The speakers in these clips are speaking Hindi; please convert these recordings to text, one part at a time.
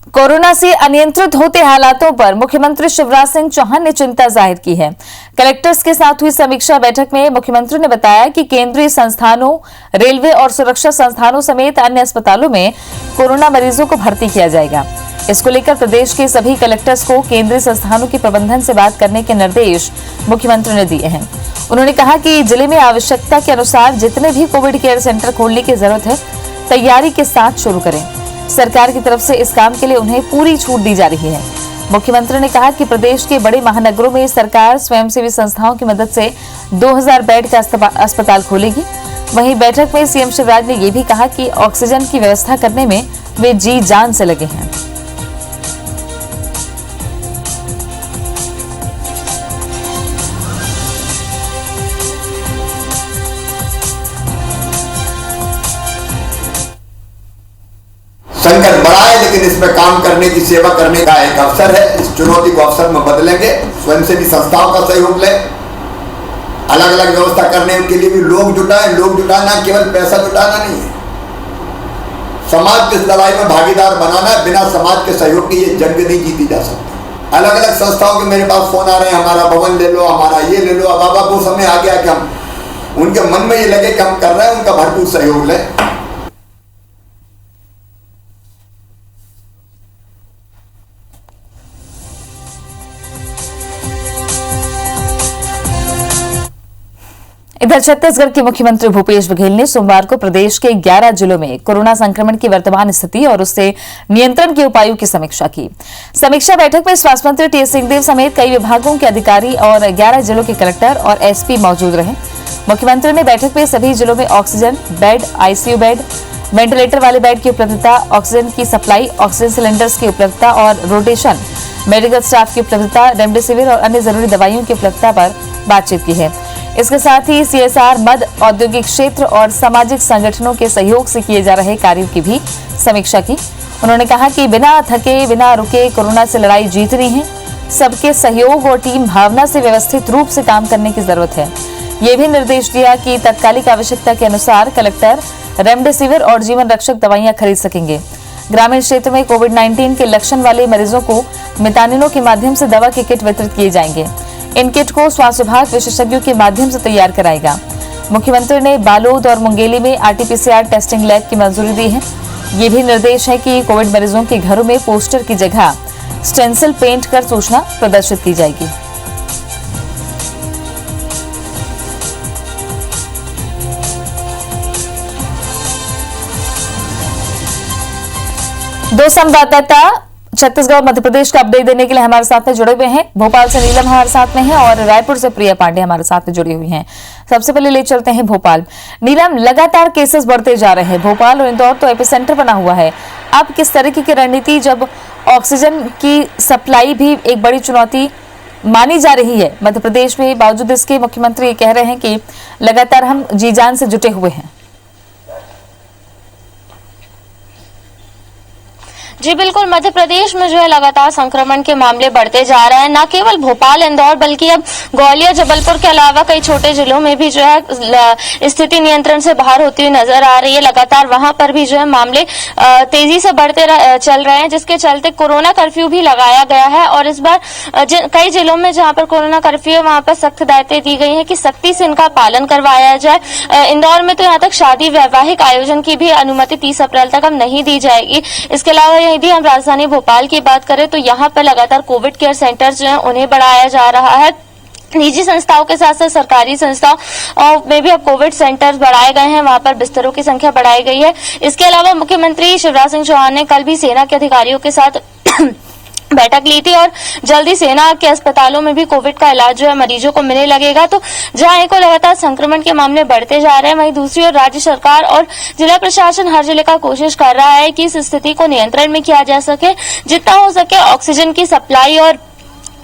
कोरोना से अनियंत्रित होते हालातों पर मुख्यमंत्री शिवराज सिंह चौहान ने चिंता जाहिर की है। कलेक्टर्स के साथ हुई समीक्षा बैठक में मुख्यमंत्री ने बताया कि केंद्रीय संस्थानों, रेलवे और सुरक्षा संस्थानों समेत अन्य अस्पतालों में कोरोना मरीजों को भर्ती किया जाएगा। इसको लेकर प्रदेश के सभी कलेक्टर्स को केंद्रीय संस्थानों के प्रबंधन से बात करने के निर्देश मुख्यमंत्री ने दिए हैं। उन्होंने कहा कि जिले में आवश्यकता के अनुसार जितने भी कोविड केयर सेंटर खोलने की जरूरत है, तैयारी के साथ शुरू करें। सरकार की तरफ से इस काम के लिए उन्हें पूरी छूट दी जा रही है। मुख्यमंत्री ने कहा कि प्रदेश के बड़े महानगरों में सरकार स्वयंसेवी संस्थाओं की मदद से 2000 बेड का अस्पताल खोलेगी। वहीं बैठक में सीएम शिवराज ने यह भी कहा कि ऑक्सीजन की व्यवस्था करने में वे जी जान से लगे हैं। संकट बड़ा है, लेकिन इसमें काम करने की, सेवा करने का एक अवसर है। इस चुनौती को अवसर में बदलेंगे। स्वयंसेवी संस्थाओं का सहयोग लें, अलग अलग व्यवस्था करने के लिए भी लोग जुटाएं। लोग जुटाना केवल पैसा जुटाना नहीं है, समाज की इस लड़ाई में भागीदार बनाना है। बिना समाज के सहयोग के ये जंग नहीं जीती जा सकती। अलग अलग संस्थाओं के मेरे पास फोन आ रहे हैं, हमारा भवन ले लो, हमारा ये ले लो। अब वो समय आ गया कि हम उनके मन में ये लगे कि हम कर रहे हैं, उनका भरपूर सहयोग लें। इधर छत्तीसगढ़ के मुख्यमंत्री भूपेश बघेल ने सोमवार को प्रदेश के 11 जिलों में कोरोना संक्रमण की वर्तमान स्थिति और उससे नियंत्रण के उपायों की समीक्षा की। समीक्षा बैठक में स्वास्थ्य मंत्री टी सिंहदेव समेत कई विभागों के अधिकारी और 11 जिलों के कलेक्टर और एसपी मौजूद रहे। मुख्यमंत्री ने बैठक में सभी जिलों में oxygen bed, ICU bed, ventilator वाले बेड की उपलब्धता, ऑक्सीजन की सप्लाई, ऑक्सीजन सिलेंडर्स की उपलब्धता और रोटेशन, मेडिकल स्टाफ की उपलब्धता, रेमडेसिविर और अन्य जरूरी दवाइयों की उपलब्धता पर बातचीत की है। इसके साथ ही सीएसआर, मद, औद्योगिक क्षेत्र और सामाजिक संगठनों के सहयोग से किए जा रहे कार्यों की भी समीक्षा की। उन्होंने कहा कि बिना थके, बिना रुके कोरोना से लड़ाई जीतनी है। सबके सहयोग और टीम भावना से व्यवस्थित रूप से काम करने की जरूरत है। ये भी निर्देश दिया कि तत्कालिक आवश्यकता के अनुसार कलेक्टर रेमडेसिविर और जीवन रक्षक दवाइयां खरीद सकेंगे। ग्रामीण क्षेत्र में कोविड-19 के लक्षण वाले मरीजों को मितानिनों के माध्यम से दवा के किट वितरित किए जाएंगे। इन किट को स्वास्थ्य विभाग विशेषज्ञों के माध्यम से तैयार कराएगा। मुख्यमंत्री ने बालोद और मुंगेली में आरटीपीसीआर टेस्टिंग लैब की मंजूरी दी है। ये भी निर्देश है कि कोविड मरीजों के घरों में पोस्टर की जगह स्टेंसिल पेंट कर सूचना प्रदर्शित की जाएगी। दो संवाददाता छत्तीसगढ़ और मध्य प्रदेश का अपडेट देने के लिए हमारे साथ में जुड़े हुए हैं। भोपाल से नीलम हमारे साथ में है और रायपुर से प्रिया पांडे हमारे साथ में जुड़ी हुई हैं। सबसे पहले ले चलते हैं भोपाल। नीलम, लगातार केसेस बढ़ते जा रहे हैं। भोपाल और इंदौर तो एपिसेंटर बना हुआ है। अब किस तरीके की रणनीति, जब ऑक्सीजन की सप्लाई भी एक बड़ी चुनौती मानी जा रही है मध्य प्रदेश में, बावजूद इसके मुख्यमंत्री कह रहे हैं कि लगातार हम जी जान से जुटे हुए हैं। जी बिल्कुल, मध्य प्रदेश में जो है लगातार संक्रमण के मामले बढ़ते जा रहे हैं। न केवल भोपाल, इंदौर, बल्कि अब ग्वालियर, जबलपुर के अलावा कई छोटे जिलों में भी जो है स्थिति नियंत्रण से बाहर होती हुई नजर आ रही है। लगातार वहां पर भी जो है मामले तेजी से बढ़ते चल रहे हैं, जिसके चलते कोरोना कर्फ्यू भी लगाया गया है। और इस बार कई जिलों में जहां पर कोरोना कर्फ्यू है वहां पर सख्त हिदायतें दी गई है कि सख्ती से इनका पालन करवाया जाए। इंदौर में तो यहाँ तक शादी, वैवाहिक आयोजन की भी अनुमति 30 अप्रैल तक अब नहीं दी जाएगी। इसके अलावा यदि हम राजधानी भोपाल की बात करें तो यहाँ पर लगातार कोविड केयर सेंटर जो है उन्हें बढ़ाया जा रहा है। निजी संस्थाओं के साथ साथ सरकारी संस्थाओं में भी अब कोविड सेंटर बढ़ाए गए हैं, वहां पर बिस्तरों की संख्या बढ़ाई गई है। इसके अलावा मुख्यमंत्री शिवराज सिंह चौहान ने कल भी सेना के अधिकारियों के साथ बैठक ली थी और जल्दी सेना के अस्पतालों में भी कोविड का इलाज जो है मरीजों को मिलने लगेगा। तो जहां एक लगातार संक्रमण के मामले बढ़ते जा रहे हैं, वहीं दूसरी ओर राज्य सरकार और जिला प्रशासन हर जिले का कोशिश कर रहा है कि इस स्थिति को नियंत्रण में किया जा सके। जितना हो सके ऑक्सीजन की सप्लाई और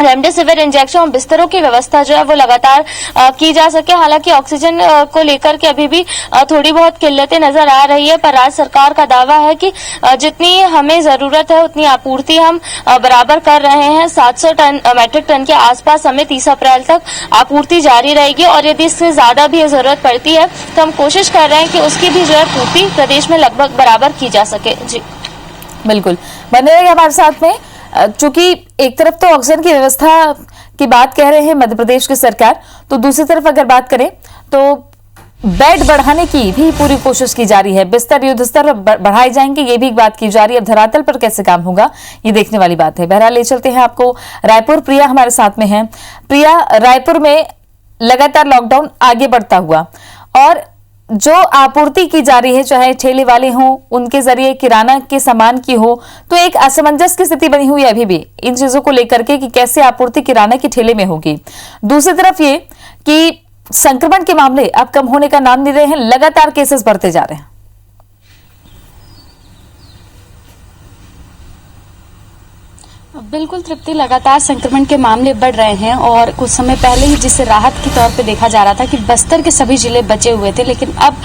रेमडेसिविर इंजेक्शन और बिस्तरों की व्यवस्था जो है वो लगातार की जा सके। हालांकि ऑक्सीजन को लेकर के अभी भी थोड़ी बहुत किल्लतें नजर आ रही है, पर राज्य सरकार का दावा है कि जितनी हमें जरूरत है उतनी आपूर्ति हम बराबर कर रहे हैं। 700 मैट्रिक टन के आसपास हमें 30 अप्रैल तक आपूर्ति जारी रहेगी और यदि इससे ज्यादा भी जरूरत पड़ती है तो हम कोशिश कर रहे हैं कि उसकी भी जो है पूर्ति प्रदेश में लगभग बराबर की जा सके। जी बिल्कुल, बने रहिए हमारे साथ में। चूंकि एक तरफ तो ऑक्सीजन की व्यवस्था की बात कह रहे हैं मध्य प्रदेश की सरकार, तो दूसरी तरफ अगर बात करें तो बेड बढ़ाने की भी पूरी कोशिश की जा रही है, बिस्तर युद्ध स्तर बढ़ाए जाएंगे, ये भी एक बात की जा रही है। अब धरातल पर कैसे काम होगा ये देखने वाली बात है। बहरहाल ले चलते हैं आपको रायपुर। प्रिया हमारे साथ में है। प्रिया, रायपुर में लगातार लॉकडाउन आगे बढ़ता हुआ और जो आपूर्ति की जा रही है, चाहे ठेले वाले हों, उनके जरिए किराना के सामान की हो, तो एक असमंजस की स्थिति बनी हुई है अभी भी इन चीजों को लेकर के कि कैसे आपूर्ति किराना के ठेले में होगी। दूसरी तरफ ये कि संक्रमण के मामले अब कम होने का नाम नहीं रहे हैं, लगातार केसेस बढ़ते जा रहे हैं। बिल्कुल तृप्ति, लगातार संक्रमण के मामले बढ़ रहे हैं और कुछ समय पहले ही जिसे राहत के तौर पे देखा जा रहा था कि बस्तर के सभी जिले बचे हुए थे, लेकिन अब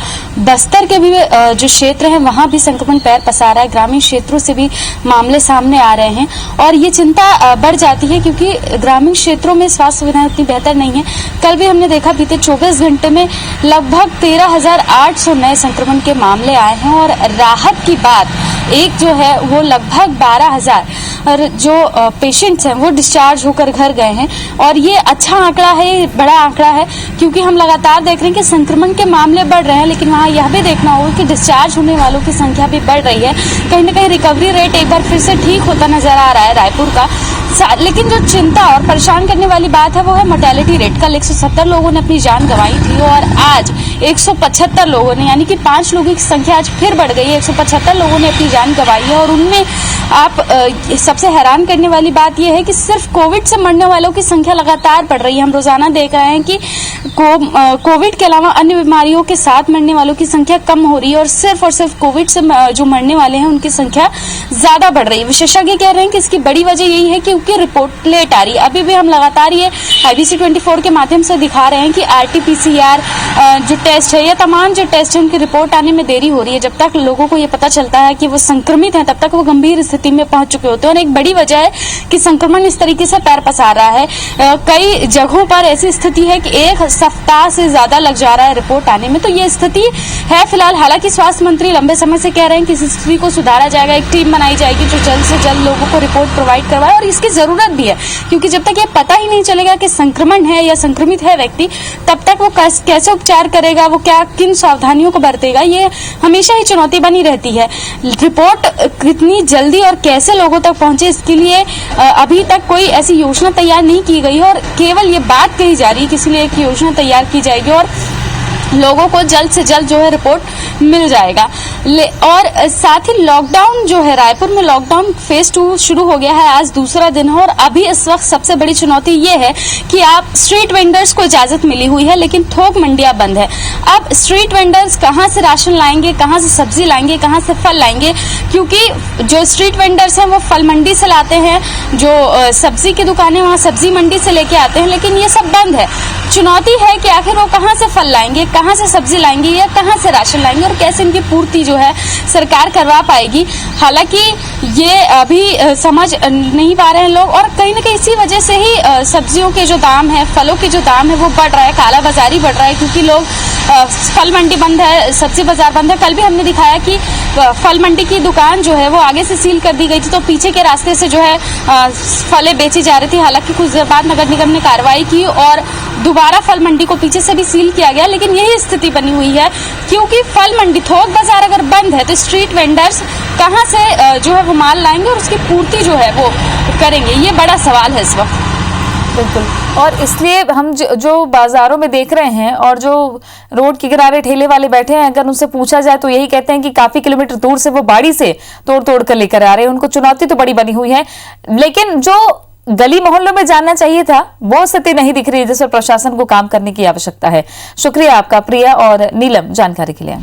बस्तर के भी जो क्षेत्र हैं वहां भी संक्रमण पैर पसार रहा है। ग्रामीण क्षेत्रों से भी मामले सामने आ रहे हैं और ये चिंता बढ़ जाती है क्योंकि ग्रामीण क्षेत्रों में स्वास्थ्य सुविधाएं उतनी बेहतर नहीं है। कल भी हमने देखा बीते 24 घंटे में लगभग 13,800 नए संक्रमण के मामले आए हैं और राहत की बात एक जो है वो लगभग 12,000 और जो पेशेंट्स हैं वो डिस्चार्ज होकर घर गए हैं और ये अच्छा आंकड़ा है, बड़ा आंकड़ा है, क्योंकि हम लगातार देख रहे हैं कि संक्रमण के मामले बढ़ रहे हैं, लेकिन वहाँ यह भी देखना होगा कि डिस्चार्ज होने वालों की संख्या भी बढ़ रही है। कहीं ना कहीं रिकवरी रेट एक बार फिर से ठीक होता नजर आ रहा है रायपुर का। लेकिन जो चिंता और परेशान करने वाली बात है वो है मोर्टेलिटी रेट। कल 170 लोगों ने अपनी जान गंवाई थी और आज 175 लोगों ने, यानी कि 5 लोगों की संख्या आज फिर बढ़ गई है। 175 लोगों ने अपनी जान गंवाई है और उनमें आप सबसे हैरान करने वाली बात यह है कि सिर्फ कोविड से मरने वालों की संख्या लगातार बढ़ रही है। हम रोजाना देख रहे हैं कि कोविड के अलावा अन्य बीमारियों के साथ मरने वालों की संख्या कम हो रही है और सिर्फ कोविड से जो मरने वाले हैं उनकी संख्या ज्यादा बढ़ रही है। विशेषज्ञ कह रहे हैं कि इसकी बड़ी वजह यही है कि रिपोर्ट लेट आ रही है। अभी भी हम लगातार ये IBC 24 के माध्यम से दिखा रहे हैं कि RT-PCR जो टेस्ट है या तमाम जो टेस्ट है उनकी रिपोर्ट आने में देरी हो रही है। जब तक लोगों को ये पता चलता है कि वो संक्रमित हैं तब तक वो गंभीर स्थिति में पहुंच चुके होते हैं और एक बड़ी वजह है कि संक्रमण इस तरीके से पैर पसार रहा है। कई जगहों पर ऐसी स्थिति है कि एक सप्ताह से ज्यादा लग जा रहा है रिपोर्ट आने में। तो ये स्थिति है फिलहाल। हालांकि स्वास्थ्य मंत्री लंबे समय से कह रहे हैं कि इस स्थिति को सुधारा जाएगा, एक टीम बनाई जाएगी जो जल्द से जल्द लोगों को रिपोर्ट प्रोवाइड करवाए और इसकी जरूरत भी है, क्योंकि जब तक ये पता ही नहीं चलेगा कि संक्रमण है या संक्रमित है व्यक्ति, तब तक वो कैसे उपचार करेगा, वो किन सावधानियों को बरतेगा, ये हमेशा ही चुनौती बनी रहती है। रिपोर्ट कितनी जल्दी और कैसे लोगों तक पहुंचे इसके लिए अभी तक कोई ऐसी योजना तैयार नहीं की गई है और केवल ये बात कही जा रही है कि इसलिए एक योजना तैयार की जाएगी और लोगों को जल्द से जल्द जो है रिपोर्ट मिल जाएगा। और साथ ही लॉकडाउन जो है, रायपुर में लॉकडाउन फेज 2 शुरू हो गया है, आज दूसरा दिन है और अभी इस वक्त सबसे बड़ी चुनौती ये है कि आप स्ट्रीट वेंडर्स को इजाजत मिली हुई है लेकिन थोक मंडियां बंद है। अब स्ट्रीट वेंडर्स कहाँ से राशन लाएंगे, कहाँ से सब्जी लाएंगे, कहाँ से फल लाएंगे, क्योंकि जो स्ट्रीट वेंडर्स हैं वो फल मंडी से लाते हैं, जो सब्जी की दुकानें वहाँ सब्जी मंडी से लेके आते हैं, लेकिन ये सब बंद है। चुनौती है कि आखिर वो कहाँ से फल लाएंगे, कहाँ से सब्जी लाएंगे या कहाँ से राशन लाएंगे और कैसे इनकी पूर्ति जो है सरकार करवा पाएगी। हालांकि ये अभी समझ नहीं पा रहे हैं लोग और कहीं ना कहीं इसी वजह से ही सब्जियों के जो दाम है, फलों के जो दाम है वो बढ़ रहा है, काला बाजारी बढ़ रहा है, क्योंकि लोग फल मंडी बंद है, सब्जी बाजार बंद है। कल भी हमने दिखाया कि फल मंडी की दुकान जो है वो आगे से सील कर दी गई थी, तो पीछे के रास्ते से जो है फलें बेची जा रही थी। हालांकि कुछ देर बाद नगर निगम ने कार्रवाई की और दोबारा फल मंडी को पीछे से भी सील किया गया, लेकिन यही स्थिति बनी हुई है क्योंकि फल मंडी, थोक बाजार अगर बंद है तो स्ट्रीट वेंडर्स कहाँ से जो है वो माल लाएंगे और उसकी पूर्ति जो है वो करेंगे, ये बड़ा सवाल है इस वक्त। बिल्कुल, और इसलिए हम जो बाजारों में देख रहे हैं और जो रोड के किनारे ठेले वाले बैठे हैं, अगर उनसे पूछा जाए तो यही कहते हैं कि काफी किलोमीटर दूर से वो बाड़ी से तोड़ तोड़ कर लेकर आ रहे हैं। उनको चुनौती तो बड़ी बनी हुई है, लेकिन जो गली मोहल्लों में जानना चाहिए था वो स्थिति नहीं दिख रही, जिस पर प्रशासन को काम करने की आवश्यकता है। शुक्रिया आपका प्रिया और नीलम जानकारी के लिए।